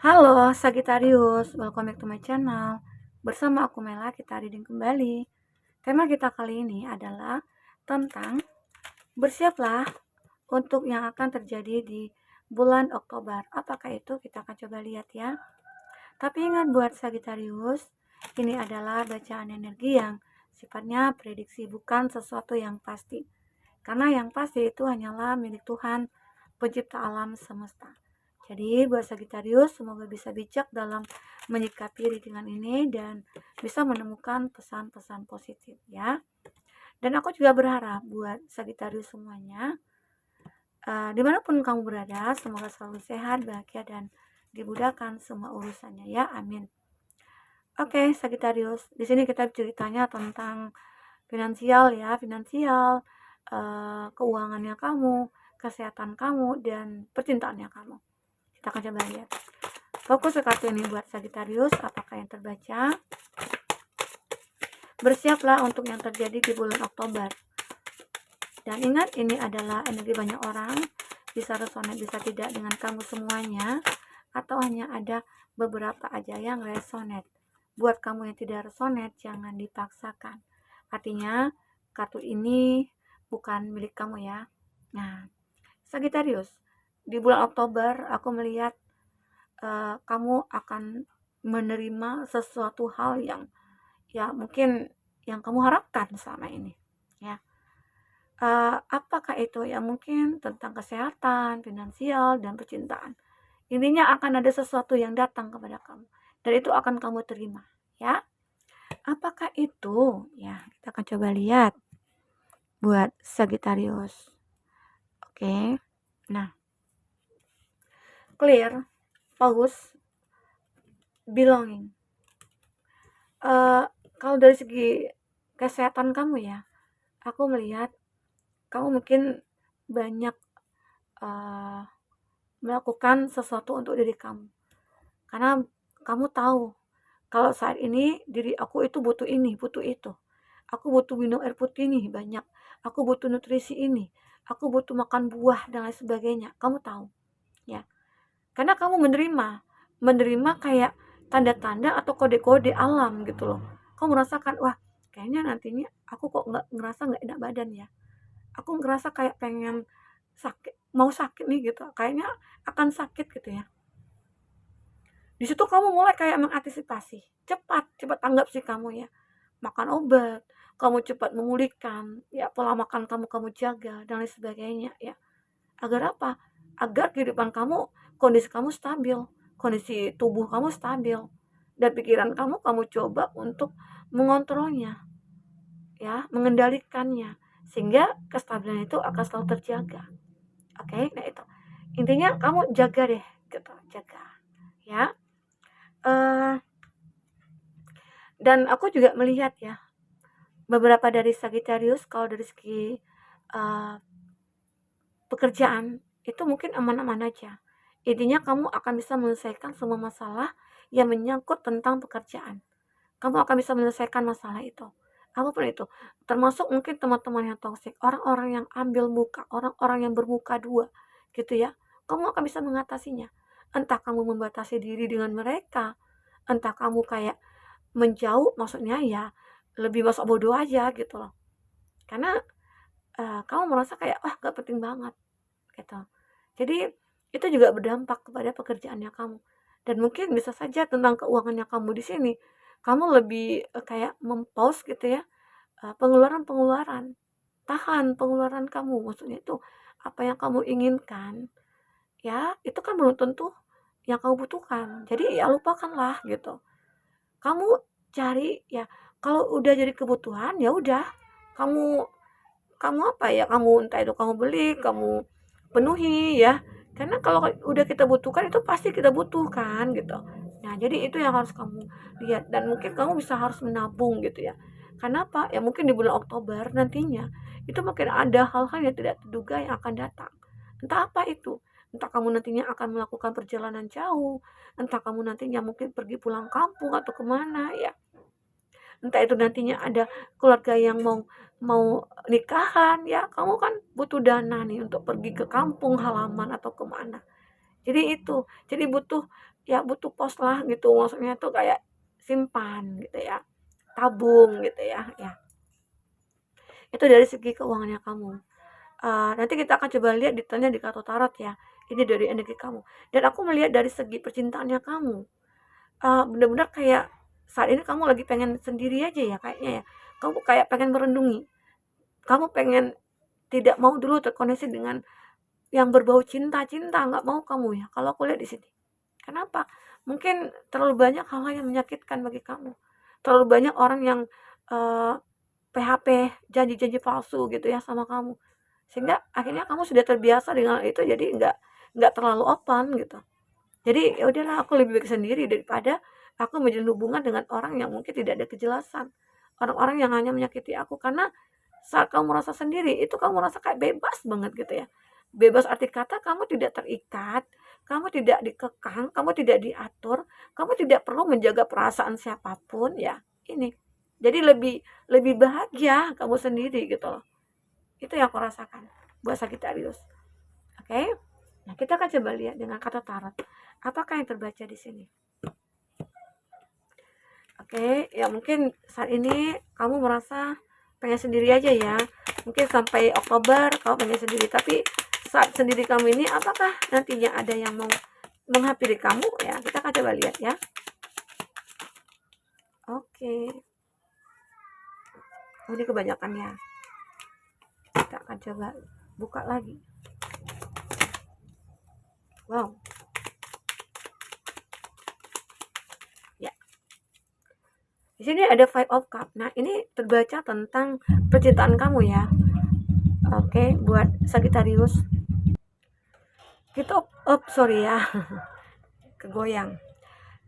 Halo Sagittarius, welcome back to my channel. Bersama aku Mela, kita reading kembali. Tema kita kali ini adalah tentang bersiaplah untuk yang akan terjadi di bulan Oktober. Apakah itu? Kita akan coba lihat ya. Tapi ingat buat Sagittarius, ini adalah bacaan energi yang sifatnya prediksi, bukan sesuatu yang pasti. Karena yang pasti itu hanyalah milik Tuhan, pencipta alam semesta. Jadi buat Sagittarius semoga bisa bijak dalam menyikapi readingan ini dan bisa menemukan pesan-pesan positif ya. Dan aku juga berharap buat Sagittarius semuanya, dimanapun kamu berada, semoga selalu sehat, bahagia, dan dimudahkan semua urusannya ya, amin. Oke, Sagittarius, di sini kita ceritanya tentang finansial ya, keuangannya kamu, kesehatan kamu, dan percintaannya kamu. Kita akan coba lihat. Fokus ke kartu ini buat Sagittarius, apakah yang terbaca? Bersiaplah untuk yang terjadi di bulan Oktober. Dan ingat, ini adalah energi banyak orang, bisa resonate, bisa tidak dengan kamu semuanya, atau hanya ada beberapa aja yang resonate. Buat kamu yang tidak resonate, jangan dipaksakan. Artinya, kartu ini bukan milik kamu ya. Nah, Sagittarius, di bulan Oktober aku melihat kamu akan menerima sesuatu hal yang ya mungkin yang kamu harapkan selama ini ya. Apakah itu ya, mungkin tentang kesehatan, finansial, dan percintaan. Intinya akan ada sesuatu yang datang kepada kamu dan itu akan kamu terima ya. Apakah itu ya, kita akan coba lihat buat Sagittarius. Oke, nah, clear, pause, belonging. Kalau dari segi kesehatan kamu ya, aku melihat kamu mungkin banyak melakukan sesuatu untuk diri kamu. Karena kamu tahu kalau saat ini diri aku itu butuh ini, butuh itu. Aku butuh minum air putih nih banyak. Aku butuh nutrisi ini. Aku butuh makan buah dan lain sebagainya. Kamu tahu, ya. Karena kamu menerima kayak tanda-tanda atau kode-kode alam gitu loh. Kamu merasakan, wah, kayaknya nantinya aku kok ngerasa nggak enak badan ya. Aku ngerasa kayak pengen sakit, mau sakit nih gitu. Kayaknya akan sakit gitu ya. Di situ kamu mulai kayak mengantisipasi. Cepat tanggap sih kamu ya. Makan obat, kamu cepat memulihkan, ya pola makan kamu jaga dan lain sebagainya ya. Agar apa? Agar kehidupan kamu, kondisi kamu stabil, kondisi tubuh kamu stabil, dan pikiran kamu coba untuk mengontrolnya, ya, mengendalikannya, sehingga kestabilan itu akan selalu terjaga. Oke, nah itu. Intinya kamu jaga deh, gitu, jaga, ya. Dan aku juga melihat ya, beberapa dari Sagittarius kalau dari segi pekerjaan itu mungkin aman-aman aja. Intinya kamu akan bisa menyelesaikan semua masalah yang menyangkut tentang pekerjaan. Kamu akan bisa menyelesaikan masalah itu. Apapun itu. Termasuk mungkin teman-teman yang toksik, orang-orang yang ambil muka, orang-orang yang bermuka dua, gitu ya. Kamu akan bisa mengatasinya. Entah kamu membatasi diri dengan mereka, entah kamu kayak menjauh, maksudnya ya lebih masuk bodoh aja gitu loh. Karena kamu merasa kayak, wah, gak penting banget gitu. Jadi itu juga berdampak kepada pekerjaannya kamu. Dan mungkin bisa saja tentang keuangannya kamu di sini, kamu lebih kayak mempause gitu ya, pengeluaran-pengeluaran. Tahan pengeluaran kamu, maksudnya itu apa yang kamu inginkan, ya itu kan belum tentu yang kamu butuhkan. Jadi ya lupakanlah gitu. Kamu cari ya, kalau udah jadi kebutuhan ya udah, kamu kamu apa ya, kamu entah itu kamu beli, kamu penuhi ya. Karena kalau udah kita butuhkan itu pasti kita butuhkan gitu. Nah, jadi itu yang harus kamu lihat dan mungkin kamu bisa harus menabung gitu ya. Karena apa? Ya mungkin di bulan Oktober nantinya itu mungkin ada hal-hal yang tidak terduga yang akan datang. Entah apa itu. Entah kamu nantinya akan melakukan perjalanan jauh, entah kamu nantinya mungkin pergi pulang kampung atau kemana ya. Entah itu nantinya ada keluarga yang mau nikahan ya, kamu kan butuh dana nih untuk pergi ke kampung halaman atau kemana. Jadi butuh pos lah gitu, maksudnya tuh kayak simpan gitu ya, tabung gitu ya, ya. Itu dari segi keuangannya kamu. Nanti kita akan coba lihat detailnya di kartu tarot ya. Ini dari energi kamu. Dan aku melihat dari segi percintaannya kamu. Bener-bener kayak saat ini kamu lagi pengen sendiri aja ya kayaknya ya. Kamu kayak pengen merendungi. Kamu pengen tidak mau dulu terkoneksi dengan yang berbau cinta-cinta, nggak mau kamu ya. Kalau aku lihat di sini. Kenapa? Mungkin terlalu banyak hal-hal yang menyakitkan bagi kamu. Terlalu banyak orang yang eh, PHP, janji-janji palsu gitu ya sama kamu. Sehingga akhirnya kamu sudah terbiasa dengan itu, jadi nggak terlalu open gitu. Jadi ya udahlah, aku lebih baik sendiri daripada aku menjalin hubungan dengan orang yang mungkin tidak ada kejelasan. Orang-orang yang hanya menyakiti aku, karena saat kamu merasa sendiri itu kamu merasa kayak bebas banget gitu ya. Bebas arti kata kamu tidak terikat, kamu tidak dikekang, kamu tidak diatur, kamu tidak perlu menjaga perasaan siapapun ya. Ini. Jadi lebih lebih bahagia kamu sendiri gitu loh. Itu yang aku rasakan buat Sagittarius. Oke? Nah, kita akan coba lihat dengan kata tarot. Apakah yang terbaca di sini? Oke, ya mungkin saat ini kamu merasa pengen sendiri aja ya. Mungkin sampai Oktober kamu pengen sendiri, tapi saat sendiri kamu ini apakah nantinya ada yang mau menghampiri kamu ya? Kita akan coba lihat ya. Oke. Oh, ini kebanyakan ya. Kita akan coba buka lagi. Wow. Ya. Di sini ada Five of Cup. Nah, ini terbaca tentang percintaan kamu ya. Oke, buat Sagittarius. Kita sorry ya. Kegoyang.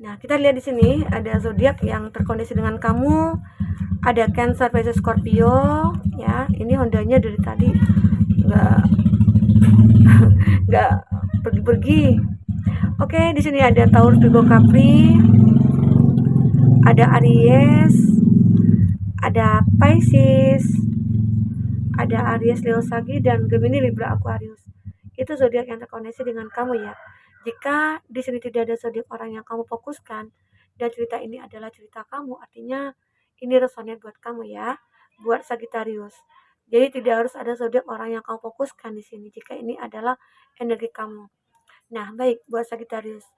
Nah, kita lihat di sini ada zodiak yang terkoneksi dengan kamu. Ada Cancer versus Scorpio ya. Ini Hondanya dari tadi nggak nggak pergi-pergi. Oke, di sini ada Taurus, Virgo, Capri, ada Aries, ada Pisces, ada Aries, Leo, Sagi, dan Gemini, Libra, Aquarius. Itu zodiak yang terkoneksi dengan kamu ya. Jika di sini tidak ada zodiak orang yang kamu fokuskan dan cerita ini adalah cerita kamu, artinya ini resonate buat kamu ya, buat Sagittarius. Jadi tidak harus ada zodiak orang yang kamu fokuskan di sini jika ini adalah energi kamu. Nah, baik buat Sagittarius.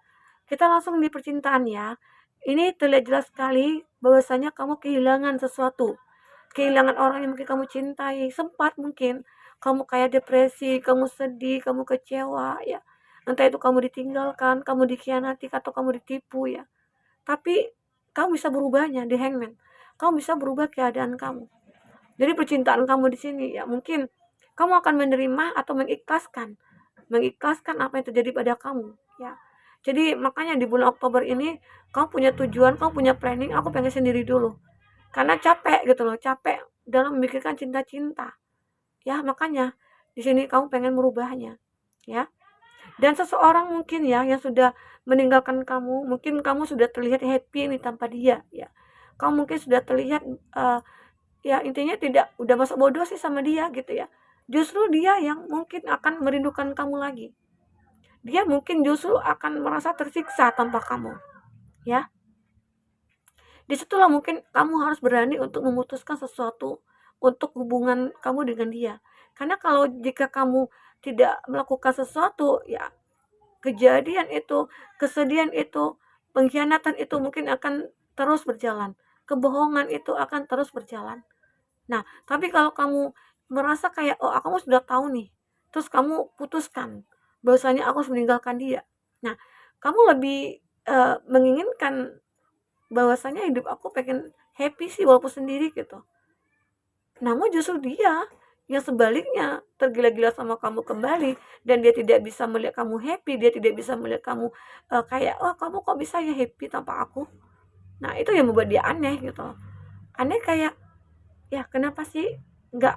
Kita langsung di percintaan ya. Ini terlihat jelas sekali bahwasanya kamu kehilangan sesuatu. Kehilangan orang yang mungkin kamu cintai. Sempat mungkin kamu kayak depresi, kamu sedih, kamu kecewa ya. Entah itu kamu ditinggalkan, kamu dikhianati, atau kamu ditipu ya. Tapi kamu bisa berubahnya di Hangman. Kamu bisa berubah keadaan kamu. Jadi percintaan kamu di sini ya mungkin kamu akan menerima atau mengikhlaskan apa yang terjadi pada kamu ya. Jadi makanya di bulan Oktober ini kamu punya tujuan, kamu punya planning, aku pengen sendiri dulu. Karena capek gitu loh, capek dalam memikirkan cinta-cinta. Ya, makanya di sini kamu pengen merubahnya, ya. Dan seseorang mungkin ya yang sudah meninggalkan kamu, mungkin kamu sudah terlihat happy nih tanpa dia, ya. Kamu mungkin sudah terlihat ya intinya tidak udah masa bodoh sih sama dia gitu ya. Justru dia yang mungkin akan merindukan kamu lagi. Dia mungkin justru akan merasa tersiksa tanpa kamu, ya. Disitulah mungkin kamu harus berani untuk memutuskan sesuatu untuk hubungan kamu dengan dia. Karena kalau jika kamu tidak melakukan sesuatu, ya kejadian itu, kesedihan itu, pengkhianatan itu mungkin akan terus berjalan. Kebohongan itu akan terus berjalan. Nah, tapi kalau kamu merasa kayak, oh kamu sudah tahu nih, terus kamu putuskan bahwasanya aku harus meninggalkan dia. Nah, kamu lebih menginginkan bahwasanya hidup aku pengen happy sih walaupun sendiri gitu. Namun justru dia yang sebaliknya tergila-gila sama kamu kembali, dan dia tidak bisa melihat kamu happy, dia tidak bisa melihat kamu kayak, oh kamu kok bisa ya happy tanpa aku. Nah itu yang membuat dia aneh gitu loh. Aneh kayak, ya kenapa sih nggak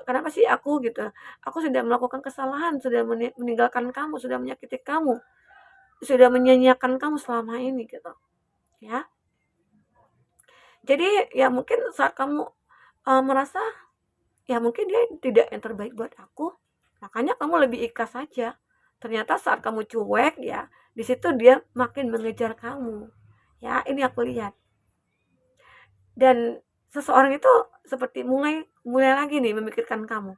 kenapa sih aku gitu, aku sudah melakukan kesalahan, sudah meninggalkan kamu, sudah menyakiti kamu, sudah menyanyiakan kamu selama ini gitu ya. Jadi ya mungkin saat kamu merasa ya mungkin dia tidak yang terbaik buat aku, makanya kamu lebih ikhlas saja. Ternyata saat kamu cuek ya, di situ dia makin mengejar kamu. Ya, ini aku lihat. Dan seseorang itu seperti mulai mulai lagi nih memikirkan kamu.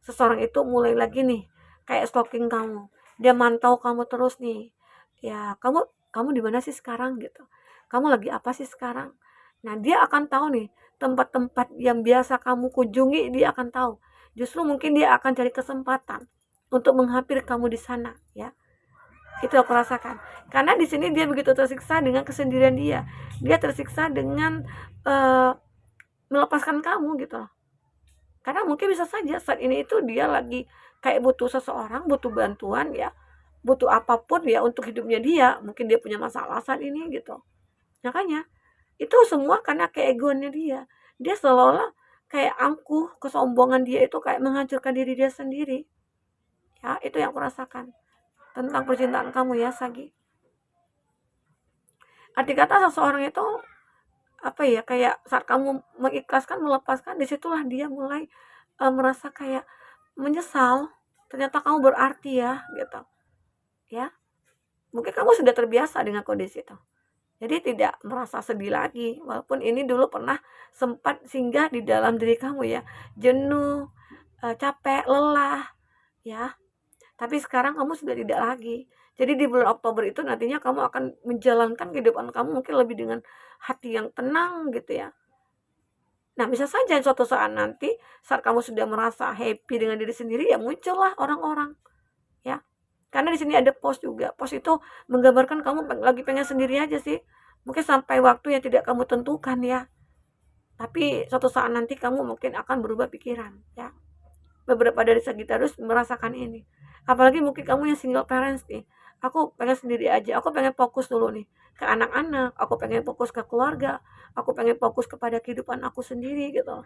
Seseorang itu mulai lagi nih kayak stalking kamu. Dia mantau kamu terus nih. Ya, kamu kamu di mana sih sekarang gitu. Kamu lagi apa sih sekarang? Nah, dia akan tahu nih tempat-tempat yang biasa kamu kunjungi, dia akan tahu. Justru mungkin dia akan cari kesempatan untuk menghampiri kamu di sana, ya. Itu aku rasakan. Karena di sini dia begitu tersiksa dengan kesendirian dia. Dia tersiksa dengan eh, melepaskan kamu gitu loh. Karena mungkin bisa saja saat ini itu dia lagi kayak butuh seseorang, butuh bantuan ya, butuh apapun ya untuk hidupnya dia. Mungkin dia punya masalah saat ini gitu. Makanya itu semua karena keegoannya dia. Dia seolah-olah kayak angkuh, kesombongan dia itu kayak menghancurkan diri dia sendiri. Ya, itu yang aku rasakan tentang percintaan kamu ya, Sagi. Arti kata seseorang itu apa ya, kayak saat kamu mengikhlaskan, melepaskan, disitulah dia mulai merasa kayak menyesal. Ternyata kamu berarti ya, gitu. Ya, mungkin kamu sudah terbiasa dengan kondisi itu. Jadi tidak merasa sedih lagi, walaupun ini dulu pernah sempat singgah di dalam diri kamu ya, jenuh, capek, lelah, ya. Tapi sekarang kamu sudah tidak lagi. Jadi di bulan Oktober itu nantinya kamu akan menjalankan kehidupan kamu mungkin lebih dengan hati yang tenang gitu ya. Nah, bisa saja suatu saat nanti saat kamu sudah merasa happy dengan diri sendiri ya muncullah orang-orang, ya. Karena di sini ada post juga. Post itu menggambarkan kamu lagi pengen sendiri aja sih. Mungkin sampai waktu yang tidak kamu tentukan ya. Tapi suatu saat nanti kamu mungkin akan berubah pikiran, ya. Beberapa dari Sagittarius merasakan ini. Apalagi mungkin kamu yang single parents nih. Aku pengen sendiri aja. Aku pengen fokus dulu nih ke anak-anak. Aku pengen fokus ke keluarga. Aku pengen fokus kepada kehidupan aku sendiri gitu.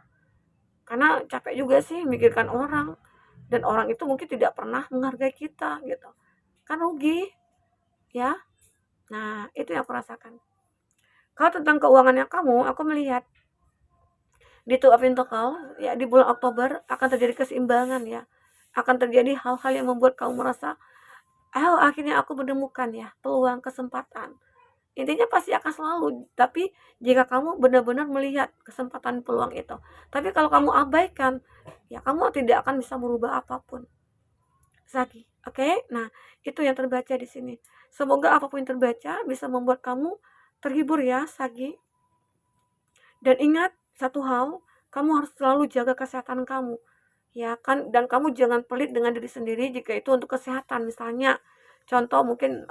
Karena capek juga sih mikirkan orang. Dan orang itu mungkin tidak pernah menghargai kita gitu. Kan rugi, ya. Nah, itu yang aku rasakan. Kalau tentang keuangannya kamu, aku melihat di Two of Pentacles, ya di bulan Oktober akan terjadi keseimbangan ya. Akan terjadi hal-hal yang membuat kamu merasa, oh akhirnya aku menemukan ya peluang kesempatan. Intinya pasti akan selalu, tapi jika kamu benar-benar melihat kesempatan peluang itu. Tapi kalau kamu abaikan, ya kamu tidak akan bisa merubah apapun. Sagi, oke? Nah, itu yang terbaca di sini. Semoga apapun yang terbaca bisa membuat kamu terhibur ya, Sagi. Dan ingat satu hal, kamu harus selalu jaga kesehatan kamu. Ya kan, dan kamu jangan pelit dengan diri sendiri jika itu untuk kesehatan. Misalnya, contoh mungkin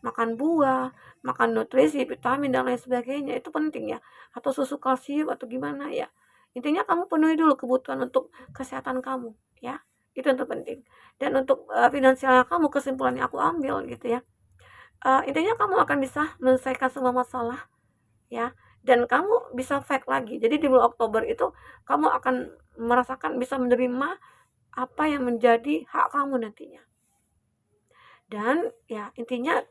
makan buah, makan nutrisi, vitamin dan lain sebagainya itu penting ya. Atau susu kalsium atau gimana ya. Intinya kamu penuhi dulu kebutuhan untuk kesehatan kamu, ya. Itu yang terpenting. Dan untuk finansialnya kamu, kesimpulannya aku ambil gitu ya. Intinya kamu akan bisa menyelesaikan semua masalah ya, dan kamu bisa fake lagi. Jadi di bulan Oktober itu kamu akan merasakan bisa menerima apa yang menjadi hak kamu nantinya. Dan ya intinya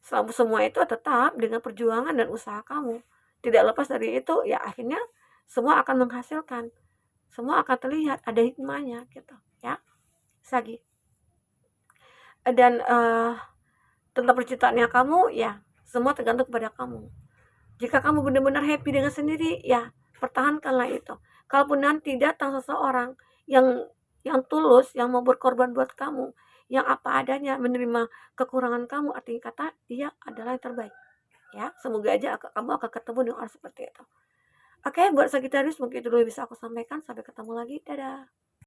semua itu tetap dengan perjuangan dan usaha kamu. Tidak lepas dari itu ya akhirnya semua akan menghasilkan. Semua akan terlihat ada hikmahnya gitu ya. Sagi. Dan tentang percintaannya kamu ya semua tergantung kepada kamu. Jika kamu benar-benar happy dengan sendiri, ya pertahankanlah itu. Kalaupun nanti datang seseorang yang tulus, yang mau berkorban buat kamu, yang apa adanya menerima kekurangan kamu, artinya kata dia adalah yang terbaik. Ya, semoga aja kamu akan ketemu dengan orang seperti itu. Oke, buat Sagittarius mungkin itu dulu bisa aku sampaikan. Sampai ketemu lagi. Dadah.